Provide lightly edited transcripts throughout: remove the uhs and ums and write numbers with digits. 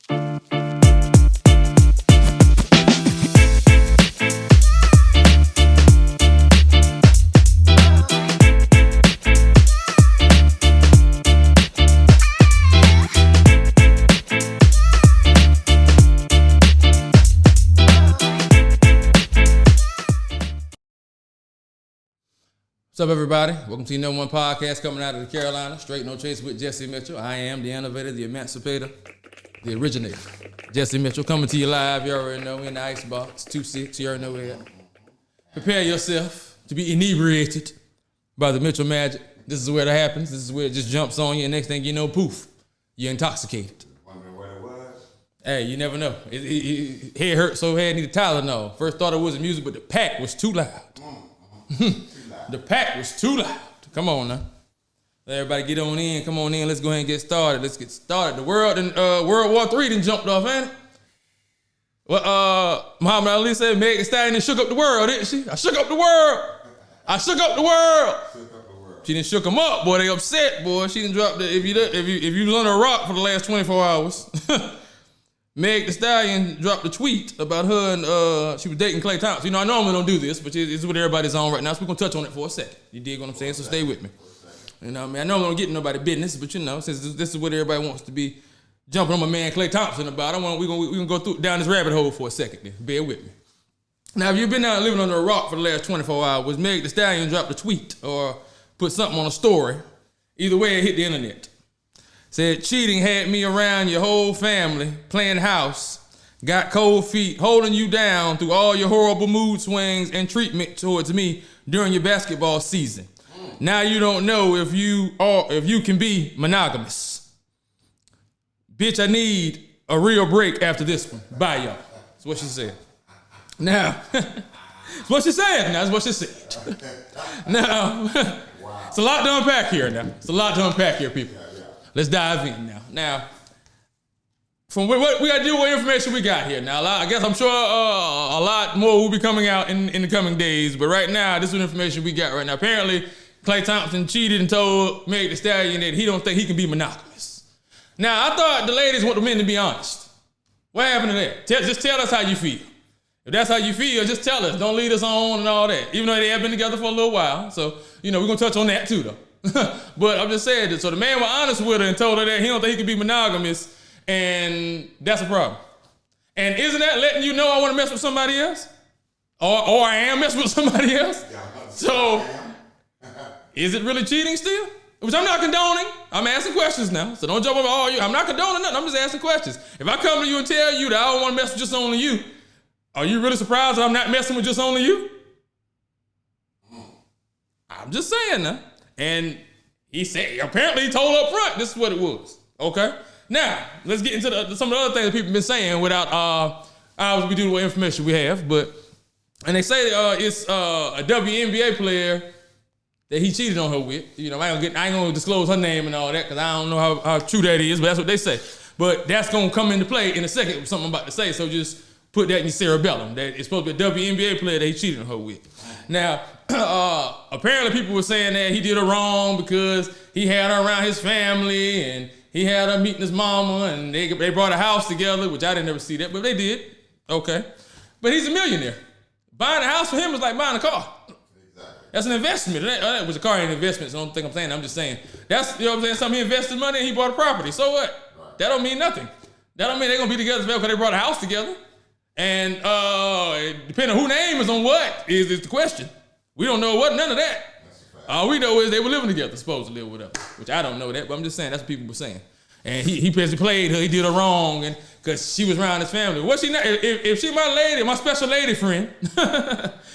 What's up, everybody? Welcome to the #1 podcast coming out of the Carolina. Straight No Chase with Jesse Mitchell. I am the innovator, the emancipator, the originator. Jesse Mitchell coming to you live. You already know, in the icebox, 2-6. You already know where. Prepare yourself to be inebriated by the Mitchell magic. This is where it happens. This is where it just jumps on you, and next thing you know, poof, you're intoxicated. Wondering what it was? Hey, you never know. Head hurt so bad, need a Tylenol. First thought it was the music, but the pack was too loud. The pack was too loud. Come on now. Let everybody get on in. Come on in. Let's go ahead and get started. Let's get started. The world and World War III done jumped off, ain't it? Well, Muhammad Ali said Meg Thee Stallion shook up the world, didn't she? I shook up the world. I shook up the world. She done shook them up, boy. They upset, boy. She done dropped the, if you was on a rock for the last 24 hours, Meg Thee Stallion dropped a tweet about her and she was dating Klay Thompson. You know, I normally don't do this, but it's what everybody's on right now, so we're going to touch on it for a second. You dig what I'm saying? So stay with me. You know what I mean? I know I don't get nobody business, but you know, since this is what everybody wants to be jumping on my man Klay Thompson about, we're gonna go down this rabbit hole for a second then. Bear with me. Now, if you've been out living under a rock for the last 24 hours, Meg Thee Stallion dropped a tweet or put something on a story. Either way, it hit the internet. Said, cheating had me around your whole family, playing house, got cold feet, holding you down through all your horrible mood swings and treatment towards me during your basketball season. Now you don't know if you can be monogamous. Bitch, I need a real break after this one. Bye, y'all. That's what she said. Now, that's what she said. Now, that's what she said. Now, it's a lot to unpack here now. It's a lot to unpack here, people. Let's dive in now. Now, from what we got to do, what information we got here. Now, I guess I'm sure a lot more will be coming out in the coming days, but right now, this is what information we got right now. Apparently, Klay Thompson cheated and told Meg Thee Stallion that he don't think he can be monogamous. Now, I thought the ladies want the men to be honest. What happened to that? Just tell us how you feel. If that's how you feel, just tell us. Don't lead us on and all that. Even though they have been together for a little while. So, you know, we're going to touch on that too, though. But I'm just saying that. So the man was honest with her and told her that he don't think he can be monogamous, and that's a problem. And isn't that letting you know I want to mess with somebody else? Or I am messing with somebody else? So is it really cheating still? Which I'm not condoning. I'm asking questions now. So don't jump on I'm not condoning nothing. I'm just asking questions. If I come to you and tell you that I don't want to mess with just only you, are you really surprised that I'm not messing with just only you? I'm just saying now. And he said, apparently he told up front, this is what it was. Okay? Now, let's get into some of the other things that people have been saying without, obviously we do what information we have, and they say it's a WNBA player that he cheated on her with. You know, I ain't gonna disclose her name and all that, because I don't know how true that is, but that's what they say. But that's gonna come into play in a second with something I'm about to say, so just put that in your cerebellum, that it's supposed to be a WNBA player that he cheated on her with. Now, apparently people were saying that he did her wrong because he had her around his family and he had her meeting his mama and they brought a house together, which I didn't ever see that, but they did. Okay. But he's a millionaire. Buying a house for him is like buying a car. Exactly. That's an investment. Which a car ain't an investment, so I don't think I'm saying that. I'm just saying. That's, you know what I'm saying? Something he invested money and he bought a property. So what? Right. That don't mean nothing. That don't mean they're going to be together because they brought a house together. And depending on who name is on what is the question. We don't know none of that. All we know is they were living together, supposedly or whatever. Which I don't know that, but I'm just saying that's what people were saying. And he basically played her, he did her wrong, and because she was around his family. What she not? If she my lady, my special lady friend,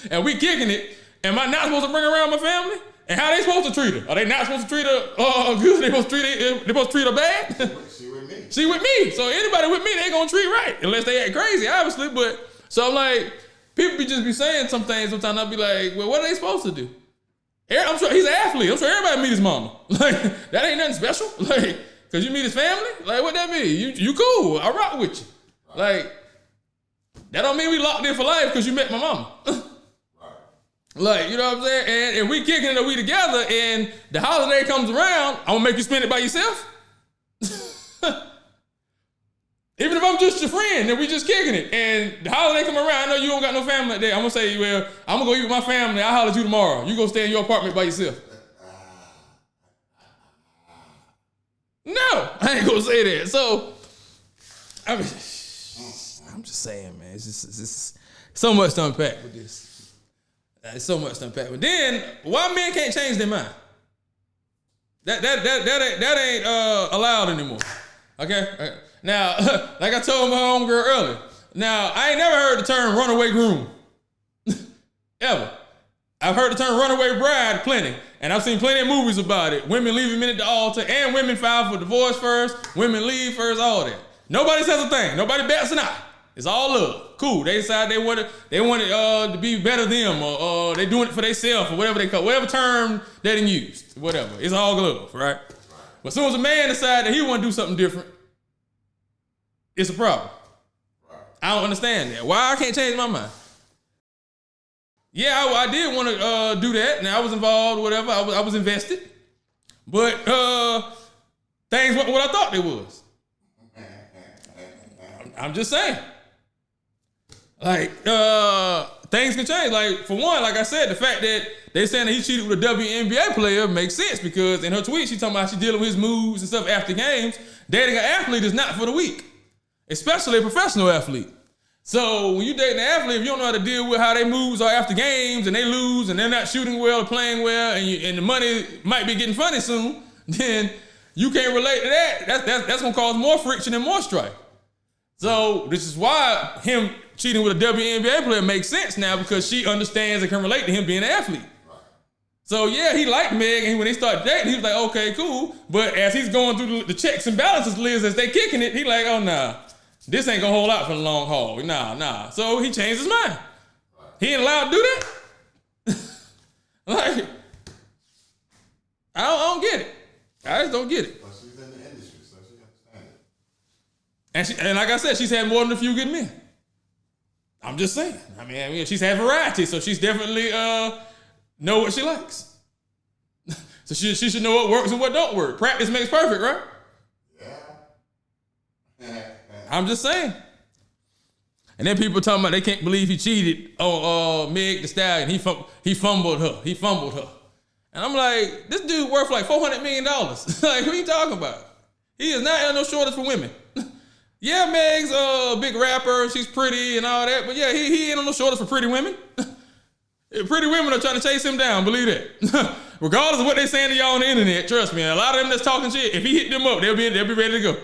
and we kicking it, am I not supposed to bring her around my family? And how they supposed to treat her? Are they not supposed to treat her good? They supposed to treat her bad? She with me. She with me. So anybody with me, they gonna treat right. Unless they act crazy, obviously. But so I'm like, people be saying some things sometimes. I'll be like, well, what are they supposed to do? I'm sure he's an athlete. I'm sure everybody meet his mama. Like, that ain't nothing special. Like, cause you meet his family? Like, what that mean? You cool. I rock with you. Right. Like, that don't mean we locked in for life cause you met my mama. Like, you know what I'm saying? And we kicking it and we together and the holiday comes around, I'm gonna make you spend it by yourself? Even if I'm just your friend and we just kicking it, and the holiday come around, I know you don't got no family like that. I'm gonna say, well, I'm gonna go eat with my family. I'll holler at you tomorrow. You go stay in your apartment by yourself. No, I ain't gonna say that. So, I mean, I'm just saying, man. It's just so much to unpack with this. It's so much to unpack. But then, why men can't change their mind? That ain't allowed anymore. Okay. Now, like I told my homegirl earlier. Now, I ain't never heard the term runaway groom. Ever. I've heard the term runaway bride plenty. And I've seen plenty of movies about it. Women leaving men at the altar, and women file for divorce first. Women leave first, all that. Nobody says a thing. Nobody bats an eye. It's all love. Cool. They decide they want it to be better them, or they doing it for themselves, or whatever they call, whatever term they didn't use, whatever. It's all love, right? But as soon as a man decides that he want to do something different, it's a problem. I don't understand that. Why I can't change my mind? Yeah, I did want to do that. Now I was involved, whatever. I was invested, but things weren't what I thought they was. I'm just saying. Like things can change. Like for one, like I said, the fact that they saying that he cheated with a WNBA player makes sense because in her tweet she talking about she dealing with his moves and stuff after games. Dating an athlete is not for the weak, especially a professional athlete. So when you dating an athlete, if you don't know how to deal with how they moves are after games and they lose and they're not shooting well or playing well and the money might be getting funny soon, then you can't relate to that. That's gonna cause more friction and more strife. So this is why him cheating with a WNBA player makes sense now because she understands and can relate to him being an athlete. So yeah, he liked Meg, and when they started dating, he was like, okay, cool. But as he's going through the checks and balances list as they kicking it, he like, oh nah. This ain't gonna hold out for the long haul. Nah. So he changed his mind. He ain't allowed to do that. Like, I don't get it. I just don't get it. Well, she's in the industry, so she understands it. And like I said, she's had more than a few good men. I'm just saying. I mean, she's had variety, so she's definitely know what she likes. So she should know what works and what don't work. Practice makes perfect, right? Yeah. I'm just saying. And then people talking about they can't believe he cheated on Meg the Stallion. He fumbled her. And I'm like, this dude worth like $400 million. Like, who you talking about? He is not on no shortage for women. Yeah, Meg's a big rapper. She's pretty and all that. But yeah, he ain't on no shortage for pretty women. Pretty women are trying to chase him down. Believe that. Regardless of what they saying to y'all on the internet, trust me, a lot of them that's talking shit, if he hit them up, they'll be ready to go.